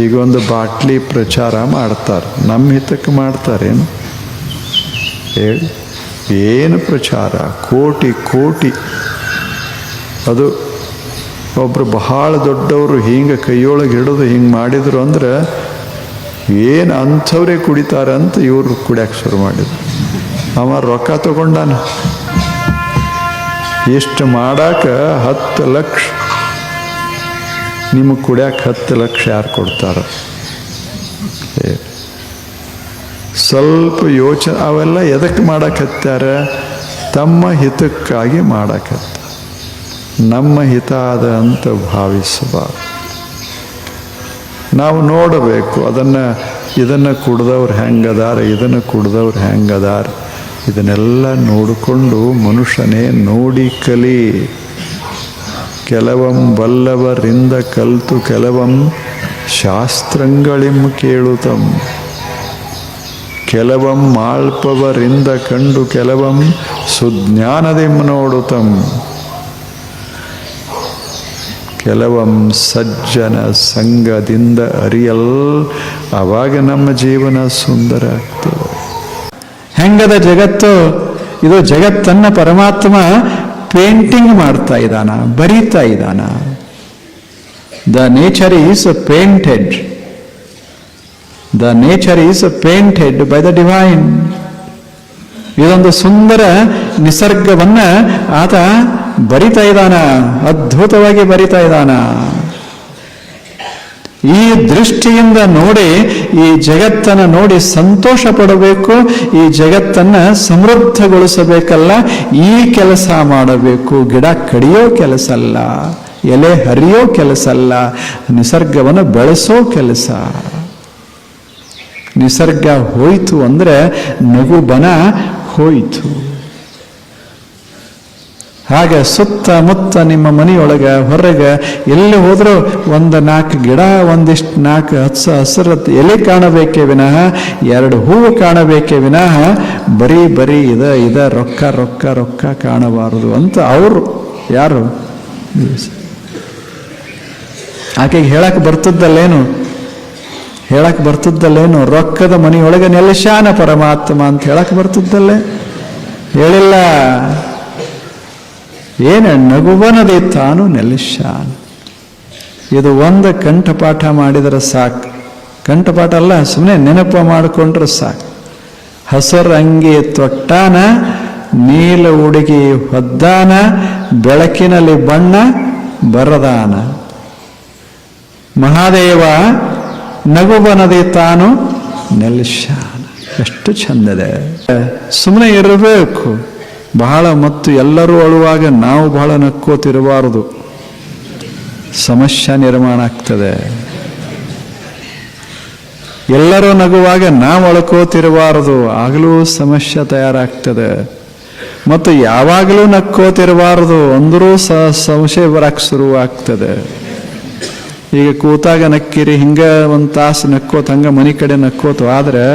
ಈಗೊಂದು ಬಾಟ್ಲಿ ಪ್ರಚಾರ ಮಾಡ್ತಾರೆ, ನಮ್ಮ ಹಿತಕ್ಕೆ ಮಾಡ್ತಾರೇನು ಹೇಳಿ? ಏನು ಪ್ರಚಾರ? ಕೋಟಿ ಕೋಟಿ. ಅದು ಒಬ್ಬರು ಬಹಳ ದೊಡ್ಡವರು ಹಿಂಗೆ ಕೈಯೊಳಗೆ ಹಿಡಿದು ಹಿಂಗೆ ಮಾಡಿದರು ಅಂದ್ರೆ ಏನು ಅಂಥವ್ರೇ ಕುಡಿತಾರೆ ಅಂತ ಇವರು ಕುಡಿಯೋಕೆ ಶುರು ಮಾಡಿದ್ರು. ಅವ ರೊಕ್ಕ ತಗೊಂಡಾನ. ಇಷ್ಟು ಮಾಡಾಕ 10 ಲಕ್ಷ. ನಿಮಗೆ ಕುಡಿಯೋಕೆ 10 ಲಕ್ಷ ಯಾರು ಕೊಡ್ತಾರೆ? ಸ್ವಲ್ಪ ಯೋಚನೆ. ಅವೆಲ್ಲ ಎದಕ್ಕೆ ಮಾಡಕತ್ಯಾರ? ತಮ್ಮ ಹಿತಕ್ಕಾಗಿ ಮಾಡಕತ್ತ. ನಮ್ಮ ಹಿತ ಅದ ಅಂತ ಭಾವಿಸಬಾರ್ದು. ನಾವು ನೋಡಬೇಕು ಇದನ್ನು ಕುಡ್ದವ್ರು ಹೆಂಗದಾರ, ಇದನ್ನು ಕುಡ್ದವ್ರು ಹೆಂಗದಾರ, ಇದನ್ನೆಲ್ಲ ನೋಡಿಕೊಂಡು ಮನುಷ್ಯನೇ ನೋಡಿ ಕಲಿ. ಕೆಲವಂ ಬಲ್ಲವರಿಂದ ಕಲ್ತು ಕೆಲವಂ ಶಾಸ್ತ್ರಂಗಳಿಂ ಕೇಳುತ್ತಂ, ಕೆಲವಂ ಮಾಳ್ಪವರಿಂದ ಕಂಡು ಕೆಲವಂ ಸುಜ್ಞಾನದಿಂ ನೋಡುತ್ತಂ, ಕೆಲವಂ ಸಜ್ಜನ ಸಂಘದಿಂದ ಅರಿಯಲ್. ಆವಾಗ ನಮ್ಮ ಜೀವನ ಸುಂದರ ಆಗ್ತದೆ. ಹೆಂಗದ ಜಗತ್ತು? ಇದು ಜಗತ್ತನ್ನು ಪರಮಾತ್ಮ ಪೇಂಟಿಂಗ್ ಮಾಡ್ತಾ ಇದ್ದಾನ, ಬರೀತಾ ಇದ್ದಾನ. The nature is painted. The nature is painted by the divine. ಇದೊಂದು ಸುಂದರ ನಿಸರ್ಗವನ್ನ ಆತ ಬರಿತಾ ಇದ್ದಾನ, ಅದ್ಭುತವಾಗಿ ಬರಿತಾ ಇದ್ದಾನ. ಈ ದೃಷ್ಟಿಯಿಂದ ನೋಡಿ ಈ ಜಗತ್ತನ್ನು ನೋಡಿ ಸಂತೋಷ ಪಡಬೇಕು. ಈ ಜಗತ್ತನ್ನು ಸಮೃದ್ಧಗೊಳಿಸಬೇಕಲ್ಲ, ಈ ಕೆಲಸ ಮಾಡಬೇಕು. ಗಿಡ ಕಡಿಯೋ ಕೆಲಸ ಅಲ್ಲ, ಎಲೆ ಹರಿಯೋ ಕೆಲಸ ಅಲ್ಲ, ನಿಸರ್ಗವನ್ನು ಬೆಳೆಸೋ ಕೆಲಸ. ನಿಸರ್ಗ ಹೋಯಿತು ಅಂದರೆ ನಗುಬನ ಹೋಯಿತು. ಹಾಗೆ ಸುತ್ತಮುತ್ತ ನಿಮ್ಮ ಮನೆಯೊಳಗೆ ಹೊರಗೆ ಎಲ್ಲಿ ಹೋದರೂ 1-4 ಗಿಡ, ಒಂದಿಷ್ಟು 4 ಹಸಿರು ಎಲೆ ಕಾಣಬೇಕೇ ವಿನಃ 2 ಹೂವು ಕಾಣಬೇಕೇ ವಿನಃ ಬರೀ ಇದ ರೊಕ್ಕ ರೊಕ್ಕ ರೊಕ್ಕ ಕಾಣಬಾರದು ಅಂತ ಅವರು ಯಾರು? ಆಕೆಗೆ ಹೇಳಕ್ಕೆ ಬರ್ತದ್ದಲ್ಲೇನು? ರೊಕ್ಕದ ಮನೆಯೊಳಗೆ ನೆಲೆಶಾನ ಪರಮಾತ್ಮ ಅಂತ ಹೇಳಕ್ಕೆ ಬರ್ತದ್ದಲ್ಲೇ? ಹೇಳಿಲ್ಲ. ಏನು ನಗುವನದೇ ತಾನು ನೆಲೆಶಾನ. ಇದು ಒಂದು ಕಂಠಪಾಠ ಮಾಡಿದರೆ ಸಾಕು. ಕಂಠಪಾಠ ಅಲ್ಲ, ಸುಮ್ಮನೆ ನೆನಪು ಮಾಡಿಕೊಂಡ್ರೆ ಸಾಕು. ಹಸರು ಅಂಗಿ ತೊಟ್ಟಾನ, ನೀಲ ಉಡುಗಿ ಹೊದ್ದಾನ, ಬೆಳಕಿನಲ್ಲಿ ಬಣ್ಣ ಬರದಾನ. ಮಹಾದೇವ ನಗುವನದೇ ತಾನು ನೆಲೆಶಾನ. ಎಷ್ಟು ಚಂದದೆ. ಸುಮ್ಮನೆ ಇರಬೇಕು ಬಹಳ. ಮತ್ತು ಎಲ್ಲರೂ ಅಳುವಾಗ ನಾವು ಬಹಳ ನಕ್ಕೋತಿರಬಾರದು, ಸಮಸ್ಯೆ ನಿರ್ಮಾಣ ಆಗ್ತದೆ. ಎಲ್ಲರೂ ನಗುವಾಗ ನಾವು ಅಳ್ಕೋತಿರಬಾರದು, ಆಗಲೂ ಸಮಸ್ಯೆ ತಯಾರಾಗ್ತದೆ. ಮತ್ತು ಯಾವಾಗಲೂ ನಕ್ಕೋತಿರಬಾರದು, ಅಂದರೂ ಸಂಶಯ ಬರಕ್ಕೆ ಶುರುವಾಗ್ತದೆ. ಈಗ ಕೂತಾಗ ನಕ್ಕಿರಿ, ಹಿಂಗೆ 1 ತಾಸು ನಕ್ಕೋತ ಹಂಗೆ ಮನೆ ಕಡೆ ನಕ್ಕೋತು ಆದ್ರೆ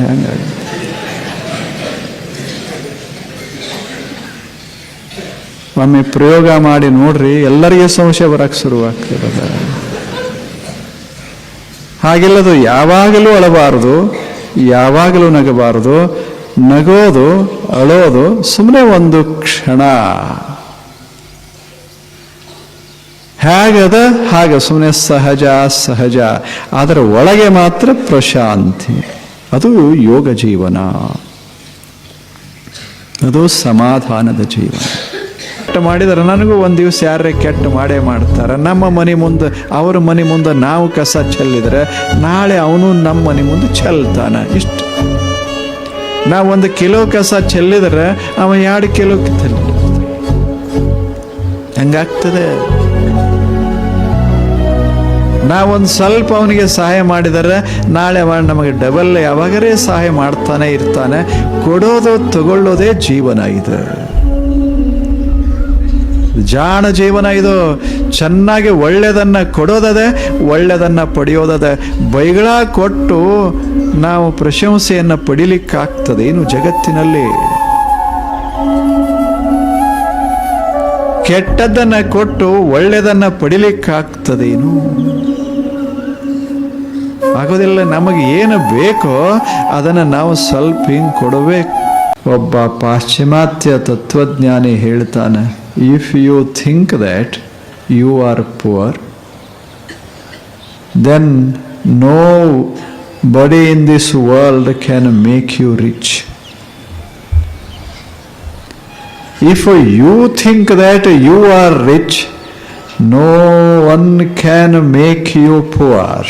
ಹೆಂಗಾಗಿ ಒಮ್ಮೆ ಪ್ರಯೋಗ ಮಾಡಿ ನೋಡ್ರಿ, ಎಲ್ಲರಿಗೆ ಸಂಶಯ ಬರಕ್ಕೆ ಶುರುವಾಗ್ತದೆ. ಹಾಗೆಲ್ಲದು ಯಾವಾಗಲೂ ಅಳಬಾರದು, ಯಾವಾಗಲೂ ನಗಬಾರದು. ನಗೋದು ಅಳೋದು ಸುಮ್ಮನೆ ಒಂದು ಕ್ಷಣ. ಹೇಗದ ಹಾಗೆ ಸುಮ್ಮನೆ ಸಹಜ. ಅದರ ಒಳಗೆ ಮಾತ್ರ ಪ್ರಶಾಂತಿ. ಅದು ಯೋಗ ಜೀವನ, ಅದು ಸಮಾಧಾನದ ಜೀವನ. ಕೆಟ್ಟ ಮಾಡಿದರೆ ನನಗೂ ಒಂದು ದಿವಸ ಯಾರೇ ಕೆಟ್ಟ ಮಾಡೇ ಮಾಡ್ತಾರೆ. ನಮ್ಮ ಮನೆ ಮುಂದೆ, ಅವ್ರ ಮನೆ ಮುಂದೆ ನಾವು ಕಸ ಚೆಲ್ಲಿದರೆ ನಾಳೆ ಅವನು ನಮ್ಮ ಮನೆ ಮುಂದೆ ಚೆಲ್ತಾನೆ. ಇಷ್ಟು. ನಾವು 1 ಕಿಲೋ ಕಸ ಚೆಲ್ಲಿದರೆ ಅವ 2 ಕಿಲೋ ಹಂಗಾಗ್ತದೆ. ನಾವೊಂದು ಸ್ವಲ್ಪ ಅವನಿಗೆ ಸಹಾಯ ಮಾಡಿದರೆ ನಾಳೆ ಅವ ನಮಗೆ ಡಬಲ್ ಯಾವಾಗರೇ ಸಹಾಯ ಮಾಡ್ತಾನೆ ಇರ್ತಾನೆ. ಕೊಡೋದು ತಗೊಳ್ಳೋದೇ ಜೀವನ. ಇದು ಜಾಣ ಜೀವನ. ಇದು ಚೆನ್ನಾಗಿ ಒಳ್ಳೆಯದನ್ನು ಕೊಡೋದದೆ, ಒಳ್ಳೆಯದನ್ನು ಪಡೆಯೋದದೆ. ಬೈಗಳ ಕೊಟ್ಟು ನಾವು ಪ್ರಶಂಸೆಯನ್ನು ಪಡಿಲಿಕ್ಕಾಗ್ತದೆ ಏನು ಜಗತ್ತಿನಲ್ಲಿ? ಕೆಟ್ಟದ್ದನ್ನು ಕೊಟ್ಟು ಒಳ್ಳೆಯದನ್ನು ಪಡಿಲಿಕ್ಕಾಗ್ತದೇನು? ಆಗೋದಿಲ್ಲ. ನಮಗೆ ಏನು ಬೇಕೋ ಅದನ್ನು ನಾವು ಸ್ವಲ್ಪ ಹಿಂಗೆ ಕೊಡಬೇಕು. ಒಬ್ಬ ಪಾಶ್ಚಿಮಾತ್ಯ ತತ್ವಜ್ಞಾನಿ ಹೇಳ್ತಾನೆ, if you think that you are poor, then no body in this world can make you rich. If you think that you are rich, no one can make you poor.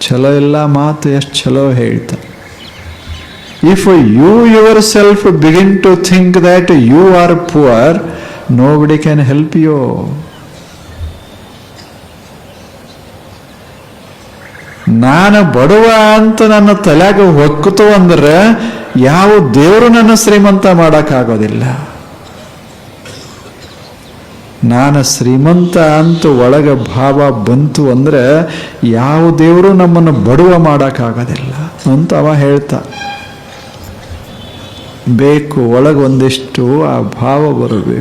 ಚಲೋ ಇಲ್ಲ ಮಾತು, ಎಷ್ಟು ಚಲೋ ಹೇಳ್ತಾ. If you yourself begin to think that you are poor, nobody can help you. ನಾನು ಬಡವ ಅಂತ ನನ್ನ ತಲೆಯಾಗ ಹೊಕ್ಕುತ್ತೋ ಅಂದ್ರೆ ಯಾವ ದೇವರು ನನ್ನ ಶ್ರೀಮಂತ ಮಾಡೋಕ್ಕಾಗೋದಿಲ್ಲ. ನಾನು ಶ್ರೀಮಂತ ಅಂತ ಒಳಗೆ ಭಾವ ಬಂತು ಅಂದ್ರೆ ಯಾವ ದೇವರು ನಮ್ಮನ್ನು ಬಡವ ಮಾಡೋಕ್ಕಾಗೋದಿಲ್ಲ ಅಂತ ಅವ ಹೇಳ್ತಾ. ಬೇಕು ಒಳಗೆ ಒಂದಿಷ್ಟು ಆ ಭಾವ ಬರಬೇಕು.